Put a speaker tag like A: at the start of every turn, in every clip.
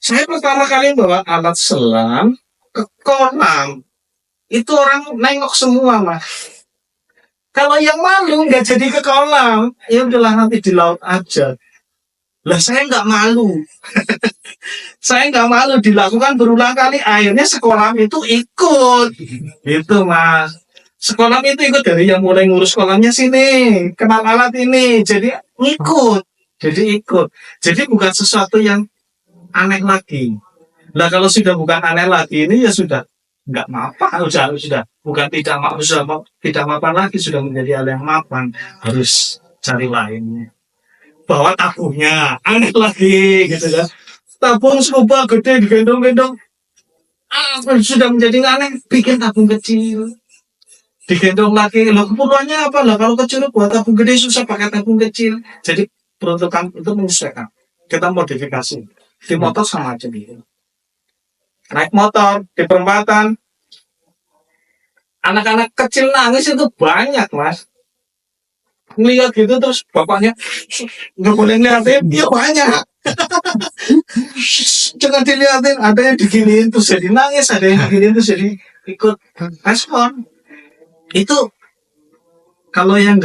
A: Saya pertama kali bawa alat selam ke kolam, itu orang nengok semua, Mas. Kalau yang malu nggak jadi ke kolam, ya udahlah nanti di laut aja. Lah saya nggak malu. Saya nggak malu dilakukan berulang kali. Akhirnya sekolah itu ikut. Itu Mas. Sekolah itu ikut dari yang mulai ngurus kolamnya sini. Kenal alat ini. Jadi ikut. Jadi bukan sesuatu yang aneh lagi. Lah kalau sudah bukan aneh lagi ini ya sudah nggak mapan. Sudah bukan tidak mapan. Sudah tidak mapan lagi. Sudah menjadi hal yang mapan. Harus cari lainnya. Bawa tabungnya. Aneh lagi gitu kan. Tabung scuba gede digendong-gendong sudah menjadi aneh, bikin tabung kecil digendong lagi. Loh keperluannya apa lah, kalau kecil buat tabung gede susah pakai tabung kecil. Jadi peruntukan itu menyesuaikan, kita modifikasi di motor sama aja gitu. Naik motor di perempatan anak-anak kecil nangis itu banyak Mas. Ngeliat gitu terus bapaknya nggak boleh ngeliatin, ya banyak. Jangan dilihatin, ada yang diginiin terus jadi nangis, ada yang diginiin terus jadi ikut respon. Itu kalau yang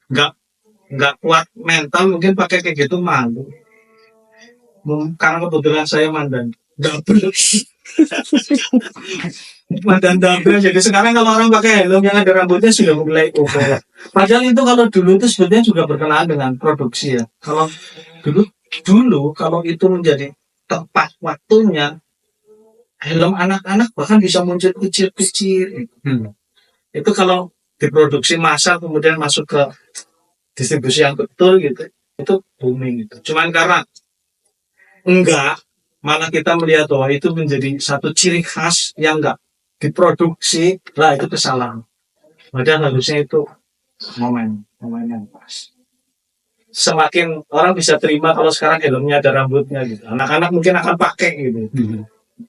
A: nggak kuat mental mungkin pakai kayak gitu malu. Karena kebetulan saya mandan double. Mandan double, jadi sekarang kalau orang pakai helm yang ada rambutnya sudah mulai over. Padahal itu kalau dulu itu sebetulnya juga berkenaan dengan produksi ya. Kalau dulu kalau itu menjadi tepat waktunya, helm anak-anak bahkan bisa muncul kecil-kecil. Itu kalau diproduksi massal kemudian masuk ke distribusi yang betul gitu, itu booming gitu. Cuman karena enggak, malah kita melihat bahwa itu menjadi satu ciri khas yang enggak diproduksi, lah itu kesalahan. Padahal harusnya itu momen yang pas. Semakin orang bisa terima kalau sekarang helmnya ada rambutnya gitu. Anak-anak mungkin akan pakai gitu.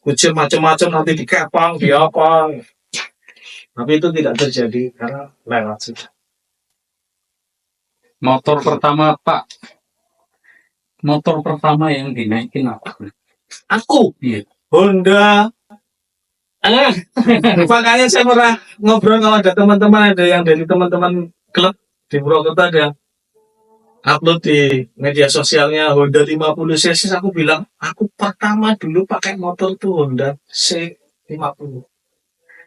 A: Kucil macam-macam nanti dikepang, diapa. Tapi itu tidak terjadi karena lewat sudah.
B: Motor pertama Pak, motor pertama yang dinaikin apa?
A: Aku,
B: Iya.
A: Honda. Makanya saya pernah ngobrol kalau ada teman-teman, ada yang dari teman-teman klub di Purwokerto ada upload di media sosialnya Honda 50 cc. Aku bilang aku pertama dulu pakai motor tuh Honda C50,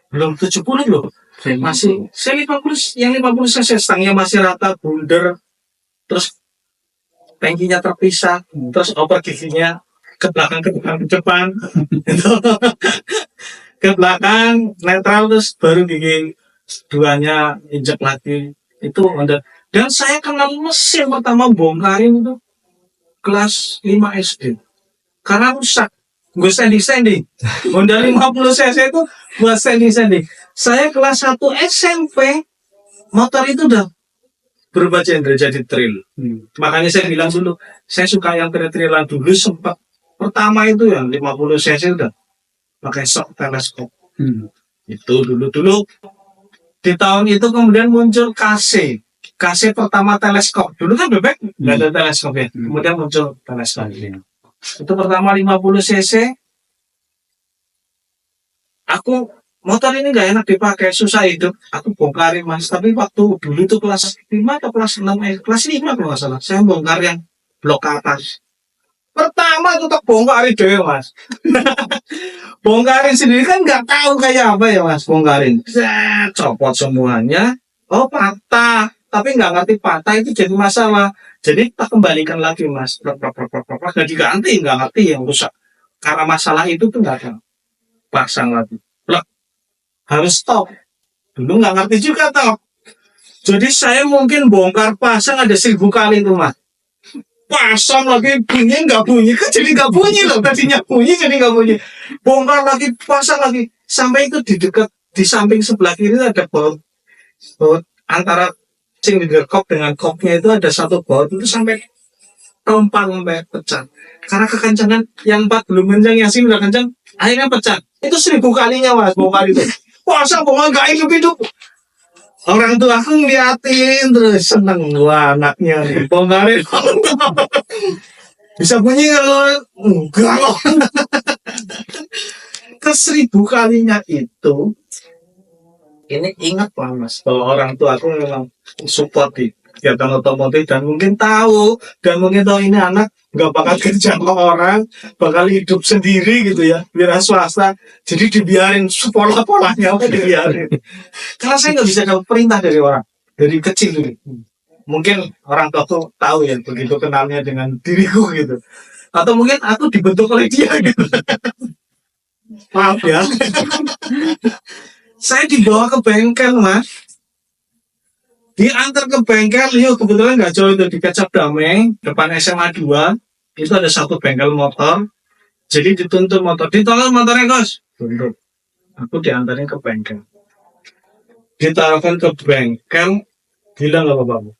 A: belum 70 loh, masih C50, yang 50 cc stangnya masih rata bundar, terus tangkinya terpisah, terus oper giginya ke belakang ke depan ke belakang netral, terus baru gigi duanya injek lagi. Itu Honda. Dan saya kenal mesin pertama bongkarin itu kelas 5 SD karena rusak, gue standing Honda 50 cc itu buat standing. Saya kelas 1 SMP motor itu udah berubah genre jadi trail. Makanya saya bilang dulu saya suka yang trail-trailan. Dulu sempat pertama itu yang 50 cc udah pakai shock teleskop. Itu dulu di tahun itu kemudian muncul KC pertama teleskop. Dulu kan bebek nggak ada teleskop ya. Kemudian muncul teleskop. Itu pertama 50 cc. Aku motor ini nggak enak dipakai, susah hidup. Aku bongkarin Mas. Tapi waktu dulu itu kelas 5 atau kelas 6, kelas 5 kalau nggak salah. Saya bongkar yang blok atas. Pertama itu tak bongkarin deh Mas. Bongkarin sendiri kan nggak tahu kayak apa ya Mas. Bongkarin, copot semuanya. Oh patah, tapi nggak ngerti patah itu jadi masalah. Jadi tak kembalikan lagi Mas. Nggak diganti, nggak ngerti yang rusak. Karena masalah itu tuh nggak ada. Pasang lagi. Harus stop. Dulu nggak ngerti juga toh. Jadi saya mungkin bongkar pasang ada 1000 kali tuh Mas. Pasang lagi bunyi nggak bunyi, kan jadi nggak bunyi loh, tadinya bunyi jadi nggak bunyi. Bongkar lagi, pasang lagi, sampai itu di dekat di samping sebelah kiri ada baut antara cylinder kop dengan kopnya itu ada satu baut itu sampai rompak sampai pecah. Karena kekencangan yang 4 belum kencang, yang sini udah kencang, akhirnya pecah. Itu 1000 kalinya Mas bongkar itu. Pasang bongkar nggak hidup. Orang tua aku ngeliatin terus seneng, wah anaknya nih bongkarin. Bisa bunyi kalau enggak loh. Ke 1000 kalinya itu, ini ingat lah mas, bahwa orang tua aku memang support di kegiatan otomotif dan mungkin tahu ini anak nggak bakal kerja sama orang, bakal hidup sendiri gitu ya, wira swasta, jadi dibiarin pola-polanya apa dibiarin. Karena saya nggak bisa dapat perintah dari orang dari kecil dulu. Mungkin orang tua tuh tahu ya begitu kenalnya dengan diriku gitu, atau mungkin aku dibentuk oleh dia gitu. Maaf ya. Saya dibawa ke bengkel mas, diantar ke bengkel, yuk kebetulan nggak jauh itu di Kecap Damai, depan SMA 2, itu ada satu bengkel motor, jadi dituntun motor, ditolong motornya Gus, tuntut. Aku diantarin ke bengkel, ditaruhkan ke bengkel, bilang gak apa-apa,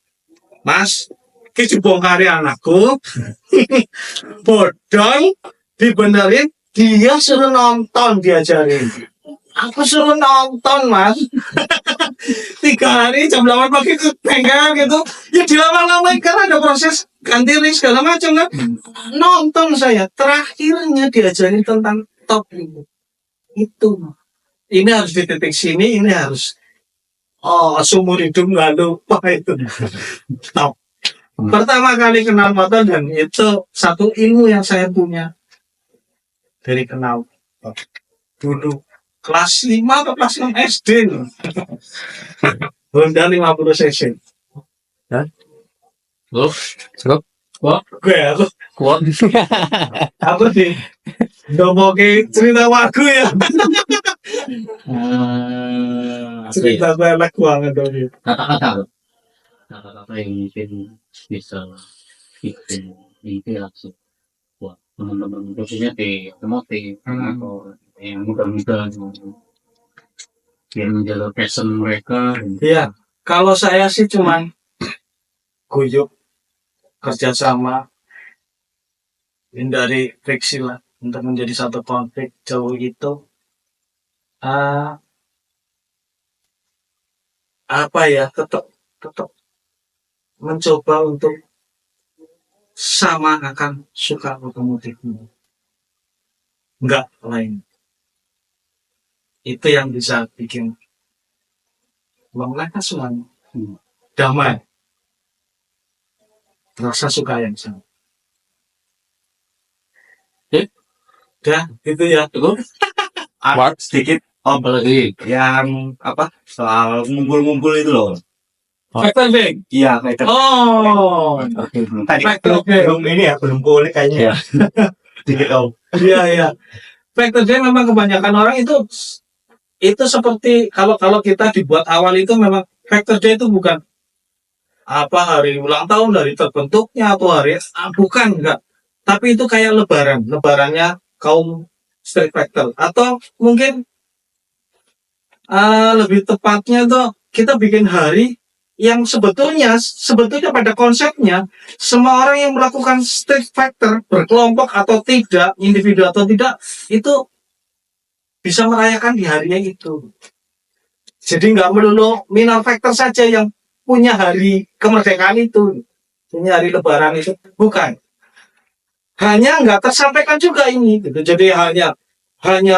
A: mas, kita bongkari anakku, bodong, dibenerin, dia suruh nonton diajarin. Aku suruh nonton mas. 3 hari jam 8 pagi ke bengkel gitu. Ya dilama-lamain karena ada proses ganti ring segala macam kan. Nonton saya. Terakhirnya diajarin tentang top ini. Itu. Ini harus di titik sini, ini harus. Oh, seumur hidup nggak lupa itu. Top. Pertama kali kenal motor dan itu satu ilmu yang saya punya dari kenal dulu. Kelas 5 atau kelas 6 SD loh. Honda 50 cc.
B: Loh, cukup.
A: Gue aku
B: Kuat.
A: aku di ngomongi cerita wagu ya. Cerita gue enak banget dong.
B: Kata-kata. Kata-kata yang mungkin bisa bikin ini langsung buat teman-teman khususnya di otomotif atau yang muda-muda yang menjaga passion mereka.
A: Iya, kalau saya sih cuman guyup, kerjasama, hindari friksi lah untuk menjadi satu konflik jauh itu. Apa ya, tetap mencoba untuk sama akan suka otomotif ini. Enggak lain. Itu yang bisa bikin mereka semuanya damai, rasa suka yang sama. Dah, itu ya.
C: Sedikit
B: Apalagi
C: yang apa soal ngumpul-ngumpul itu loh.
A: Factor bank.
C: Iya, kayak
A: Oh,
C: tadi
A: Factor
C: belum ini ya, belum boleh kayaknya.
B: Iya.
C: Sedikit om.
A: iya. Factor bank memang kebanyakan orang itu seperti kalau kita dibuat awal itu memang Factor Day itu bukan apa hari ulang tahun dari terbentuknya atau hari bukan enggak, tapi itu kayak lebarannya kaum Street Factor atau mungkin lebih tepatnya tuh kita bikin hari yang sebetulnya pada konsepnya semua orang yang melakukan Street Factor berkelompok atau tidak, individu atau tidak, itu bisa merayakan di harinya itu. Jadi nggak melulu minor factor saja yang punya hari kemerdekaan itu, punya hari lebaran itu, bukan. Hanya nggak tersampaikan juga ini, gitu. Jadi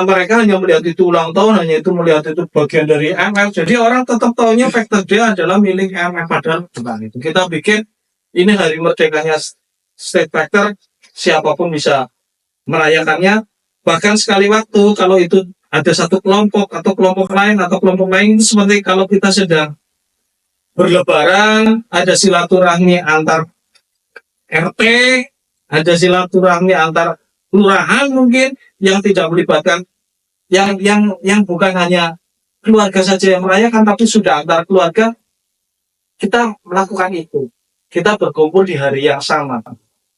A: mereka hanya melihat itu ulang tahun, hanya itu melihat itu bagian dari MF. Jadi orang tetap tahunya Factor Day adalah milik MF, padahal bukan itu. Kita bikin ini hari merdekanya State Factor, siapapun bisa merayakannya. Bahkan sekali waktu kalau itu ada satu kelompok atau kelompok lain itu seperti kalau kita sedang berlebaran, ada silaturahmi antar RT, ada silaturahmi antar kelurahan mungkin yang tidak melibatkan yang bukan hanya keluarga saja yang merayakan, tapi sudah antar keluarga. Kita melakukan itu, kita berkumpul di hari yang sama,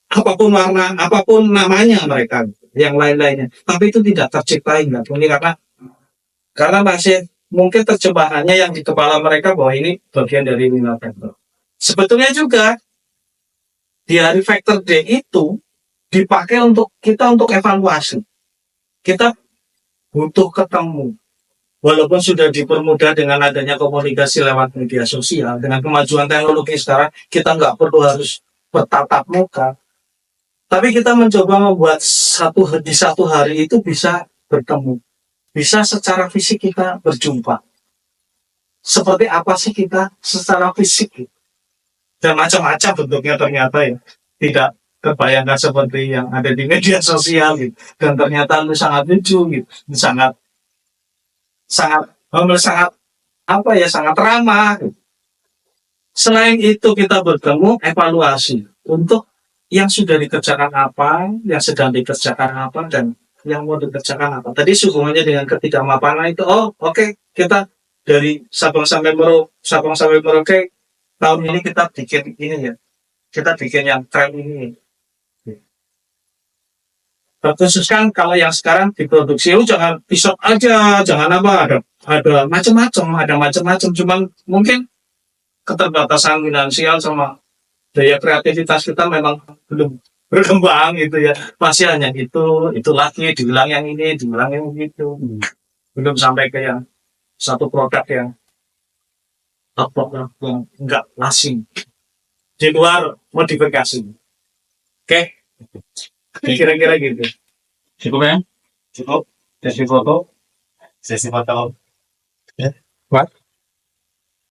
A: apapun warna, apapun namanya mereka, yang lain-lainnya, tapi itu tidak tercipta hingga ini karena masih mungkin terjemahannya yang di kepala mereka bahwa ini bagian dari minor factor. Sebetulnya juga di hari Factor Day itu dipakai untuk evaluasi. Kita butuh ketemu, walaupun sudah dipermudah dengan adanya komunikasi lewat media sosial, dengan kemajuan teknologi sekarang kita nggak perlu harus bertatap muka. Tapi kita mencoba membuat di satu hari itu bisa bertemu. Bisa secara fisik kita berjumpa. Seperti apa sih kita secara fisik? Dan macam-macam bentuknya ternyata ya. Tidak terbayangkan seperti yang ada di media sosial gitu. Dan ternyata lu sangat lucu gitu. Sangat sangat sangat apa ya, sangat ramah. Selain itu kita bertemu evaluasi untuk yang sudah dikerjakan apa, yang sedang dikerjakan apa, dan yang mau dikerjakan apa. Tadi hubungannya dengan ketidakmapanan itu, oh oke, kita dari Sabang sampai Merauke, tahun ini kita bikin ini ya, kita bikin yang tren ini. Terkhususkan kalau yang sekarang diproduksi, jangan pisau aja, jangan apa, ada macam-macam, cuman mungkin keterbatasan finansial sama daya kreativitas kita memang belum berkembang gitu ya, masih hanya itu lagi diulang yang ini, diulang yang gitu, belum sampai ke yang satu produk yang yang enggak asing di luar modifikasi. Oke, kira-kira gitu.
B: Cukup ya?
C: Cukup.
B: Sesi foto.
C: Sesi foto.
B: What?